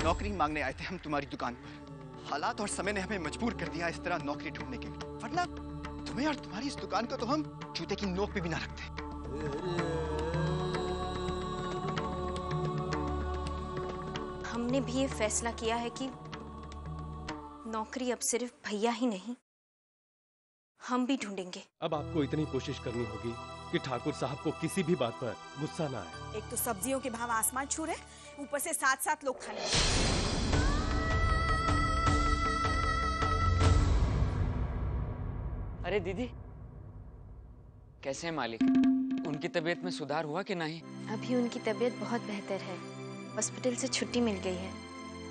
नौकरी मांगने आए थे हम तुम्हारी दुकान पर। हालात और समय ने हमें मजबूर कर दिया इस तरह नौकरी ढूंढने के लिए, वरना तुम्हें और तुम्हारी इस दुकान को तो हम जूते की नोक पे भी ना रखते। हमने भी ये फैसला किया है कि नौकरी अब सिर्फ भैया ही नहीं, हम भी ढूंढेंगे। अब आपको इतनी कोशिश करनी होगी कि ठाकुर साहब को किसी भी बात पर गुस्सा ना आए। एक तो सब्जियों के भाव आसमान छू रहे, ऊपर से 7-7 लोग खाने। अरे दीदी, कैसे हैं मालिक? उनकी तबीयत में सुधार हुआ कि नहीं? अभी उनकी तबीयत बहुत बेहतर है, हॉस्पिटल से छुट्टी मिल गई है।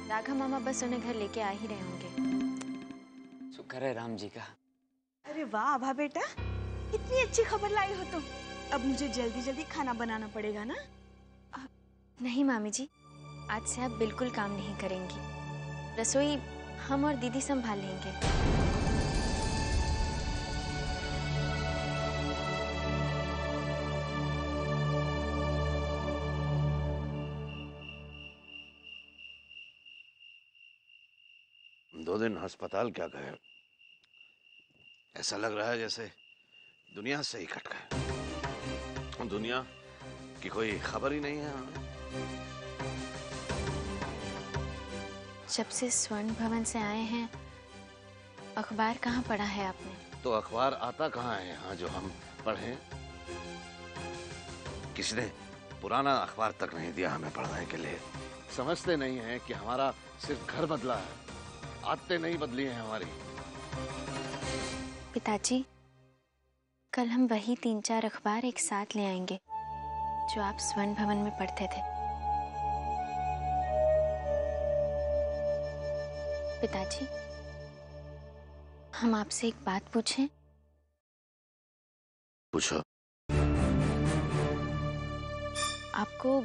राघव मामा बस उन्हें घर लेके आ ही रहे होंगे। शुक्र है राम जी का। अरे वाह आभा बेटा, इतनी अच्छी खबर लाई हो तुम। अब मुझे जल्दी जल्दी खाना बनाना पड़ेगा ना? नहीं मामी जी, आज से आप बिल्कुल काम नहीं करेंगी। रसोई हम और दीदी संभाल लेंगे। दो दिन अस्पताल क्या गए, ऐसा लग रहा है जैसे दुनिया से ही कट गए। दुनिया की कोई खबर ही नहीं है हमें। जब से स्वर्ण भवन से आए हैं, अखबार कहाँ पढ़ा है आपने? तो अखबार आता कहाँ है यहाँ जो हम पढ़ें? किसी ने पुराना अखबार तक नहीं दिया हमें पढ़ने के लिए। समझते नहीं है कि हमारा सिर्फ घर बदला है, आदतें नहीं बदली हैं हमारी। पिताजी, कल हम वही 3-4 अखबार एक साथ ले आएंगे जो आप स्वर्ण भवन में पढ़ते थे। पिताजी, हम आपसे एक बात पूछें? पूछो। आपको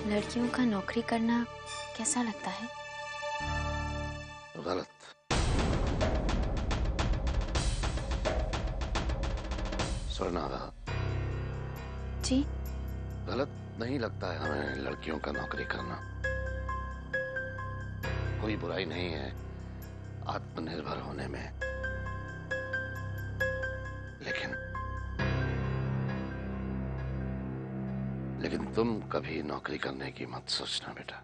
लड़कियों का नौकरी करना कैसा लगता है? गलत। स्वर्णा जी? गलत नहीं लगता है हमें लड़कियों का नौकरी करना। कोई बुराई नहीं है आत्मनिर्भर होने में, लेकिन तुम कभी नौकरी करने की मत सोचना बेटा।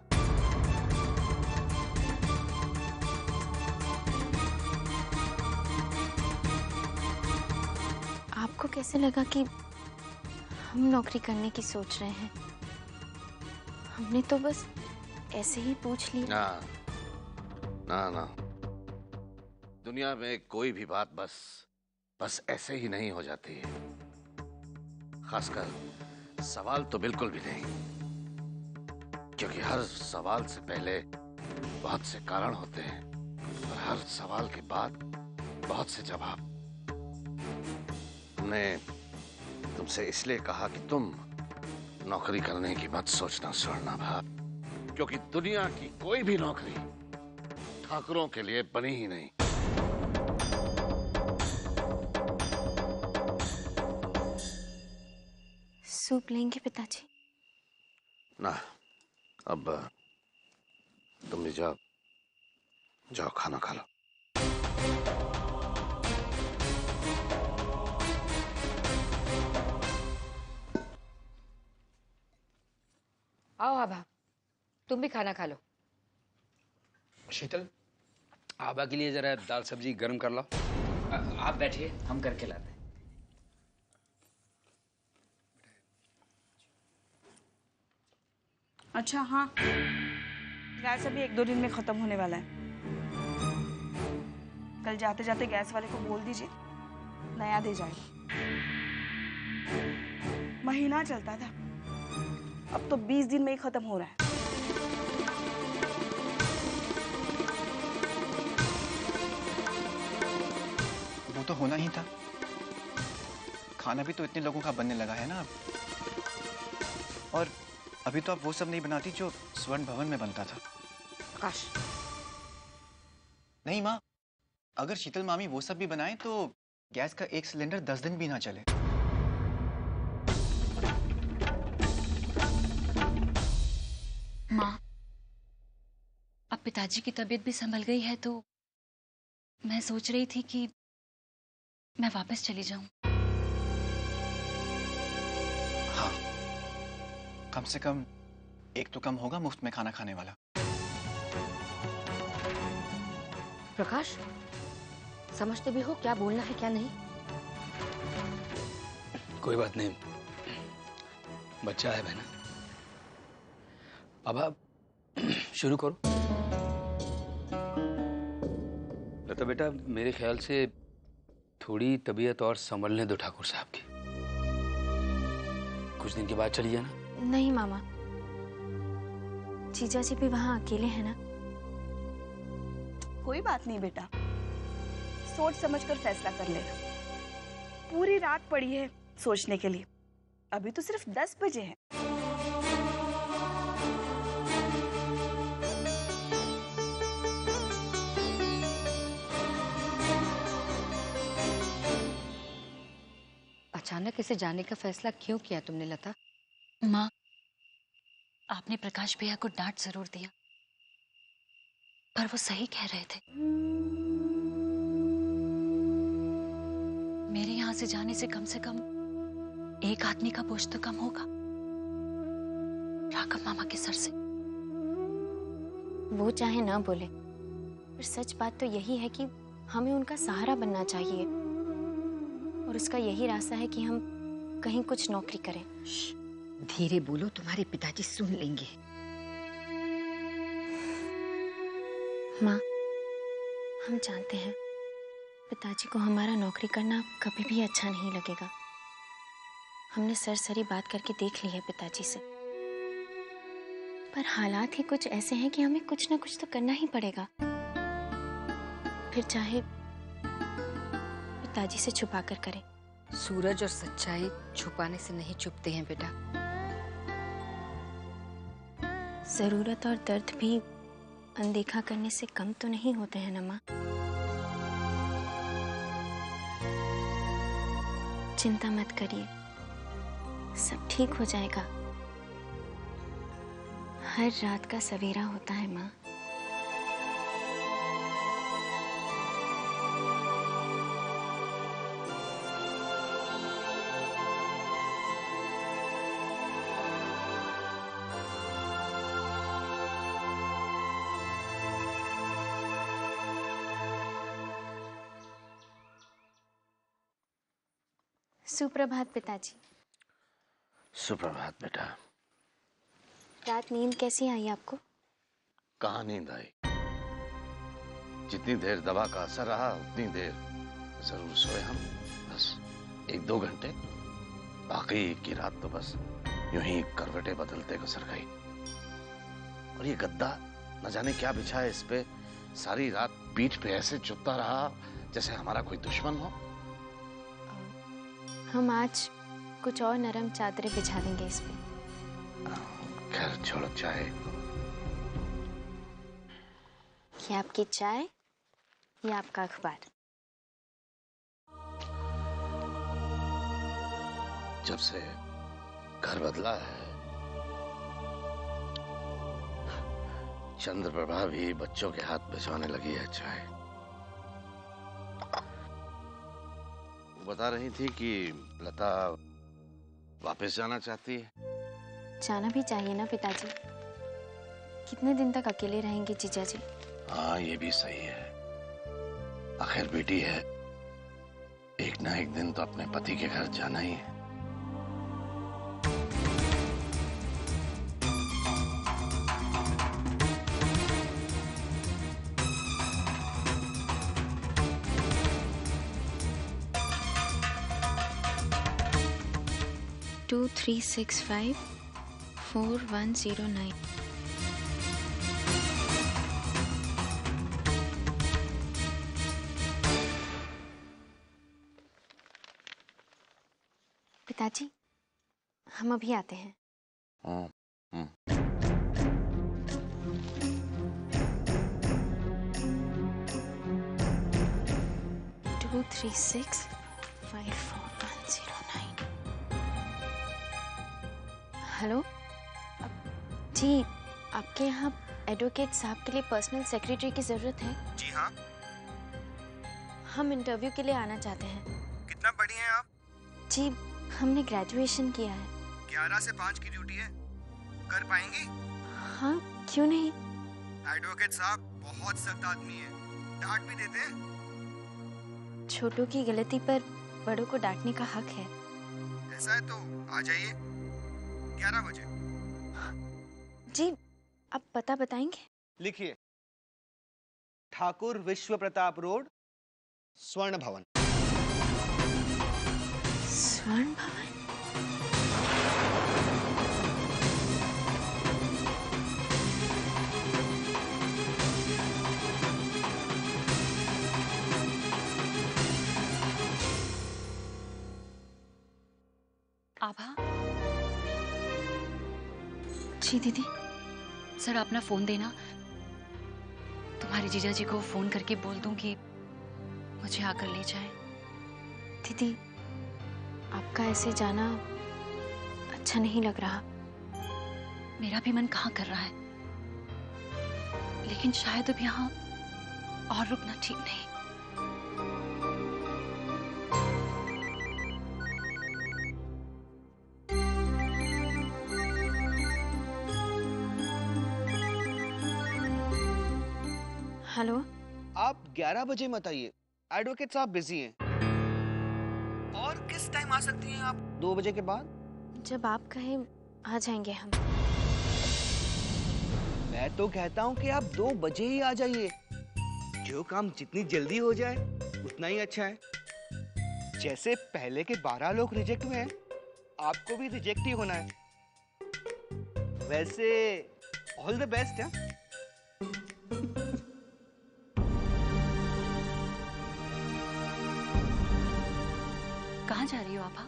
आपको कैसे लगा कि हम नौकरी करने की सोच रहे हैं? हमने तो बस ऐसे ही पूछ लिया। ना ना ना, दुनिया में कोई भी बात बस ऐसे ही नहीं हो जाती है। खासकर सवाल तो बिल्कुल भी नहीं, क्योंकि हर सवाल से पहले बहुत से कारण होते हैं और हर सवाल के बाद बहुत से जवाब। हमने तुमसे इसलिए कहा कि तुम नौकरी करने की मत सोचना स्वर्णा भाई, क्योंकि दुनिया की कोई भी नौकरी ठाकुरों के लिए बनी ही नहीं। सूप लेंगे पिताजी? ना, अब तुम भी जाओ, जाओ खाना खा लो। आओ आभा, तुम भी खाना खा लो। शीतल, आभा के लिए जरा दाल सब्जी गर्म कर लो। आप बैठिए, हम करके लाते हैं। अच्छा हाँ, गैस अभी 1-2 दिन में खत्म होने वाला है। कल जाते जाते गैस वाले को बोल दीजिए नया दे जाएगा। महीना चलता था, अब तो 20 दिन में ही खत्म हो रहा है। वो तो होना ही था, खाना भी तो इतने लोगों का बनने लगा है ना अब। और अभी तो आप वो सब नहीं बनाती जो स्वर्ण भवन में बनता था। आकाश, नहीं माँ, अगर शीतल मामी वो सब भी बनाए तो गैस का 1 सिलेंडर 10 दिन भी ना चले। माँ, पिताजी की तबीयत भी संभल गई है तो मैं सोच रही थी कि मैं वापस चली जाऊं। हाँ, कम से कम एक तो कम होगा मुफ्त में खाना खाने वाला। प्रकाश, समझते भी हो क्या बोलना है क्या नहीं? कोई बात नहीं, बच्चा है बहना। अब आप शुरू करो। लता बेटा, मेरे ख्याल से थोड़ी तबीयत और संभलने दो ठाकुर साहब की। कुछ दिन के बाद चली जाना। नहीं मामा, जीजा जी भी वहाँ अकेले हैं ना। कोई बात नहीं बेटा, सोच समझकर फैसला कर लेना। पूरी रात पड़ी है सोचने के लिए, अभी तो सिर्फ 10 बजे हैं। अचानक इसे जाने का फैसला क्यों किया तुमने लता? माँ, आपने प्रकाश भैया को डांट जरूर दिया, पर वो सही कह रहे थे। मेरे यहाँ से जाने से कम एक आदमी का बोझ तो कम होगा, राघव मामा के सर से। वो चाहे ना बोले, पर सच बात तो यही है कि हमें उनका सहारा बनना चाहिए, और उसका यही रास्ता है कि हम कहीं कुछ नौकरी करें। धीरे बोलो, तुम्हारे पिताजी सुन लेंगे। माँ, हम जानते हैं पिताजी को हमारा नौकरी करना कभी भी अच्छा नहीं लगेगा। हमने सरसरी बात करके देख ली है पिताजी से, पर हालात ही कुछ ऐसे हैं कि हमें कुछ ना कुछ तो करना ही पड़ेगा, फिर चाहे पिताजी से छुपा कर करें। सूरज और सच्चाई छुपाने से नहीं छुपते हैं बेटा। जरूरत और दर्द भी अनदेखा करने से कम तो नहीं होते हैं ना माँ। चिंता मत करिए, सब ठीक हो जाएगा। हर रात का सवेरा होता है माँ। सुप्रभात पिताजी। सुप्रभात बेटा। रात नींद कैसी आई आपको? कहाँ नींद आई? जितनी देर दवा का असर रहा उतनी देर जरूर सोए हम, बस 1-2 घंटे। बाकी की रात तो बस यूं ही करवटें बदलते गुजर गई। और ये गद्दा न जाने क्या बिछा है इस पे, सारी रात पीठ पे ऐसे चुभता रहा जैसे हमारा कोई दुश्मन हो। हम आज कुछ और नरम चादरें बिछा देंगे इस पे। खैर छोड़ो, चाहे ये आपकी चाय या आपका अखबार? जब से घर बदला है, चंद्रप्रभा भी बच्चों के हाथ भिजवाने लगी है चाय। बता रही थी कि लता वापस जाना चाहती है। जाना भी चाहिए ना पिताजी, कितने दिन तक अकेले रहेंगे जीजा जी? हाँ, ये भी सही है। आखिर बेटी है, एक ना एक दिन तो अपने पति के घर जाना ही है। टू 365-4109। पिताजी, हम अभी आते हैं। 2365409। हेलो जी, आपके यहाँ एडवोकेट साहब के लिए पर्सनल सेक्रेटरी की जरूरत है। जी हाँ। हम इंटरव्यू के लिए आना चाहते हैं। कितना पढ़ी हैं आप? जी, हमने ग्रेजुएशन किया है। 11 से 5 की ड्यूटी है, कर पाएंगी? हाँ, क्यों नहीं। एडवोकेट साहब बहुत सख्त आदमी है, डांट भी देते हैं। छोटों की गलती पर बड़ों को डांटने का हक है। ऐसा है तो आ जाइए 11 बजे। जी, आप पता बताएंगे? लिखिए, ठाकुर विश्व प्रताप रोड, स्वर्ण भवन। स्वर्ण भवन? आभा। जी दीदी। सर अपना फोन देना, तुम्हारे जीजा जी को फोन करके बोल दूं कि मुझे आकर ले जाए। दीदी, आपका ऐसे जाना अच्छा नहीं लग रहा। मेरा भी मन कहाँ कर रहा है, लेकिन शायद अब यहाँ और रुकना ठीक नहीं। हेलो। आप 11 बजे मत आइए, एडवोकेट साहब बिजी हैं। और किस टाइम आ सकती हैं आप? 2 बजे के बाद। जब आप कहें आ जाएंगे हम। मैं तो कहता हूँ कि आप 2 बजे ही आ जाइए। जो काम जितनी जल्दी हो जाए उतना ही अच्छा है। जैसे पहले के 12 लोग रिजेक्ट हुए हैं, आपको भी रिजेक्ट ही होना है। वैसे ऑल द बेस्ट है। कहाँ जा रही हो आभा?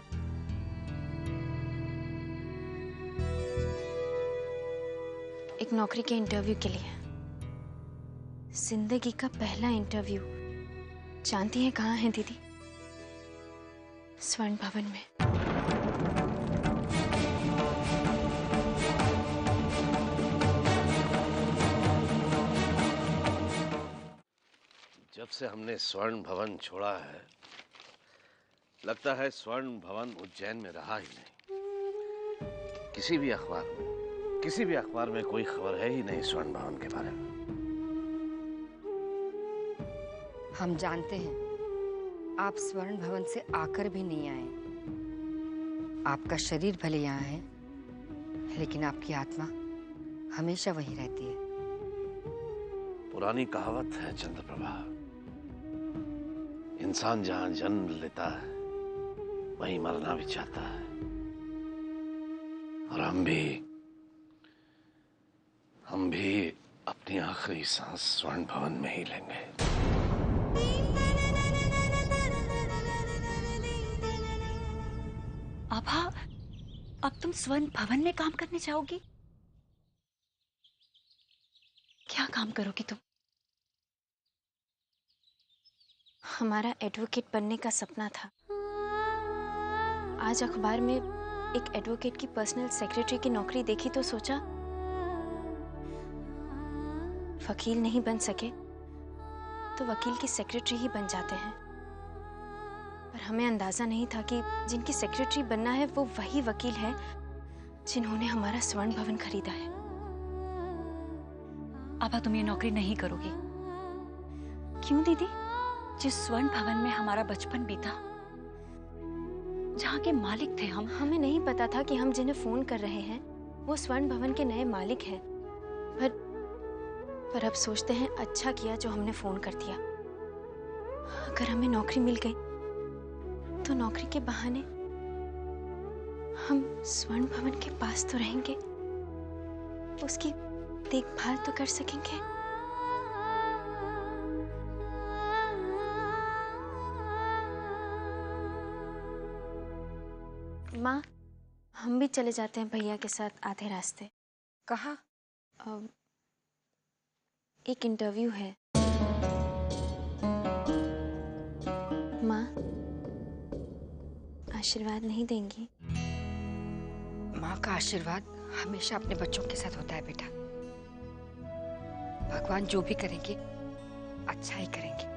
एक नौकरी के इंटरव्यू के लिए। जिंदगी का पहला इंटरव्यू। जानती हैं कहाँ है दीदी? स्वर्ण भवन में। जब से हमने स्वर्ण भवन छोड़ा है, लगता है स्वर्ण भवन उज्जैन में रहा ही नहीं। किसी भी अखबार में कोई खबर है ही नहीं स्वर्ण भवन के बारे में। हम जानते हैं आप स्वर्ण भवन से आकर भी नहीं आए। आपका शरीर भले यहाँ है, लेकिन आपकी आत्मा हमेशा वहीं रहती है। पुरानी कहावत है चंद्रप्रभा, इंसान जहां जन्म लेता है वहीं मरना भी चाहता है। और हम भी अपनी आखिरी सांस स्वर्ण भवन में ही लेंगे। आभा, अब तुम स्वर्ण भवन में काम करने जाओगी? क्या काम करोगी तुम? हमारा एडवोकेट बनने का सपना था। आज अखबार में एक एडवोकेट की पर्सनल सेक्रेटरी की नौकरी देखी तो सोचा, वकील नहीं बन सके तो वकील की सेक्रेटरी ही बन जाते हैं। पर हमें अंदाजा नहीं था कि जिनकी सेक्रेटरी बनना है वो वही वकील है जिन्होंने हमारा स्वर्ण भवन खरीदा है। आभा, तुम ये नौकरी नहीं करोगी। क्यों दीदी? जिस स्वर्ण भवन में हमारा बचपन बीता, जहाँ के मालिक थे हम। हमें नहीं पता था कि हम जिन्हें फोन कर रहे हैं वो स्वर्ण भवन के नए मालिक हैं। पर अब सोचते हैं अच्छा किया जो हमने फोन कर दिया। अगर हमें नौकरी मिल गई तो नौकरी के बहाने हम स्वर्ण भवन के पास तो रहेंगे, उसकी देखभाल तो कर सकेंगे। माँ, हम भी चले जाते हैं भैया के साथ आधे रास्ते। कहाँ? एक इंटरव्यू है। माँ, आशीर्वाद नहीं देंगी? माँ का आशीर्वाद हमेशा अपने बच्चों के साथ होता है बेटा। भगवान जो भी करेंगे अच्छा ही करेंगे।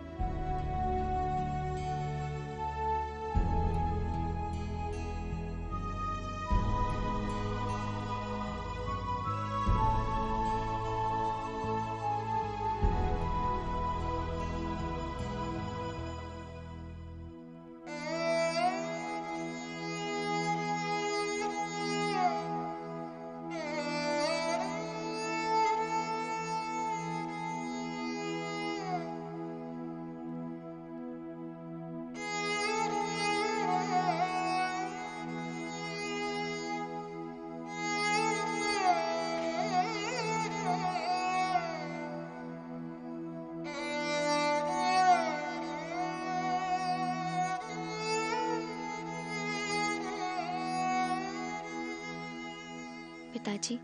पिताजी,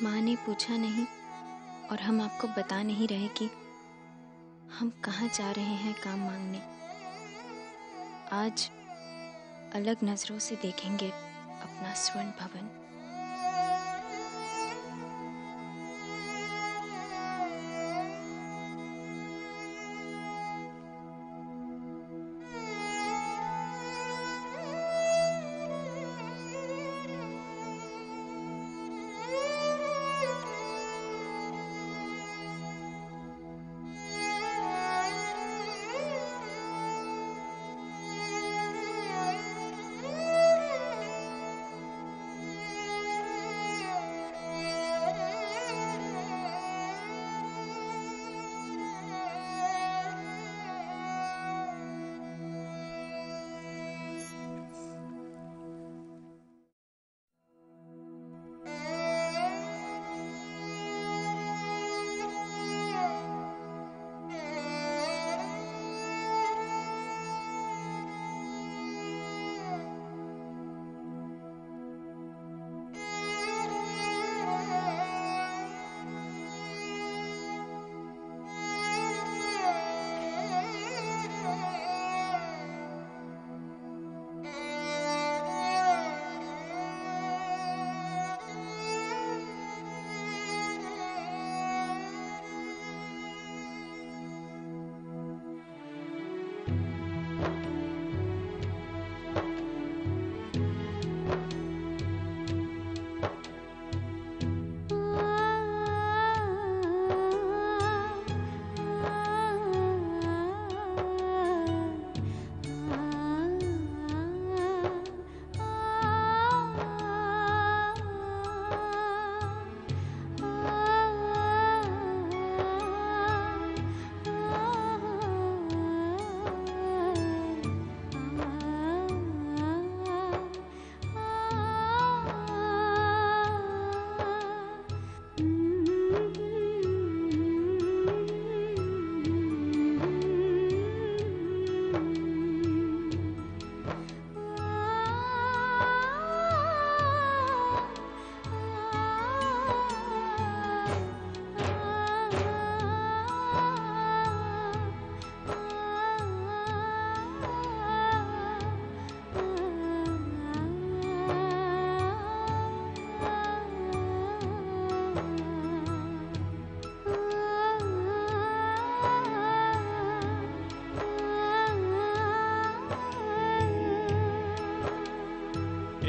माँ ने पूछा नहीं और हम आपको बता नहीं रहे कि हम कहाँ जा रहे हैं काम मांगने। आज अलग नजरों से देखेंगे अपना स्वर्ण भवन।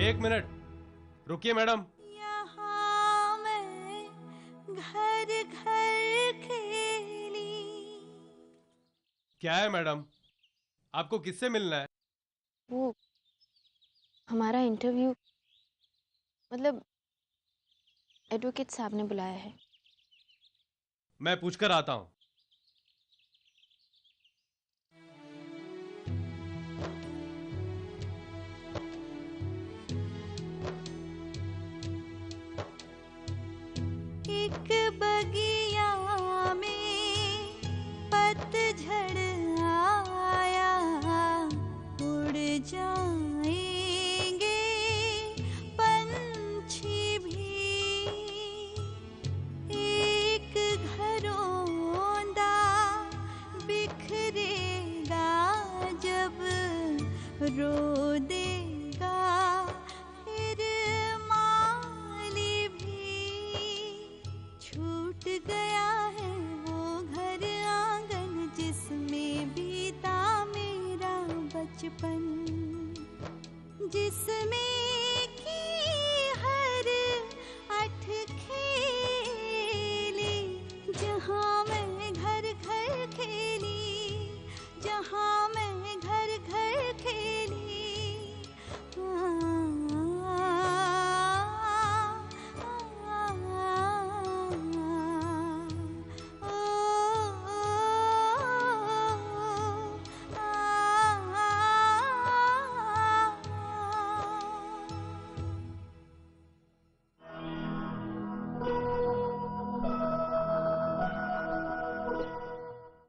एक मिनट रुकिए मैडम। यहाँ मैं घर घर खेली। क्या है मैडम, आपको किससे मिलना है? वो हमारा इंटरव्यू, मतलब एडवोकेट साहब ने बुलाया है। मैं पूछकर आता हूँ। एक बगिया में पतझड़ आया, उड़ जाएंगे पंछी भी। एक घरौंदा बिखरेगा जब रो देगा फिर माली भी। छूट गए दर्पण जिसमें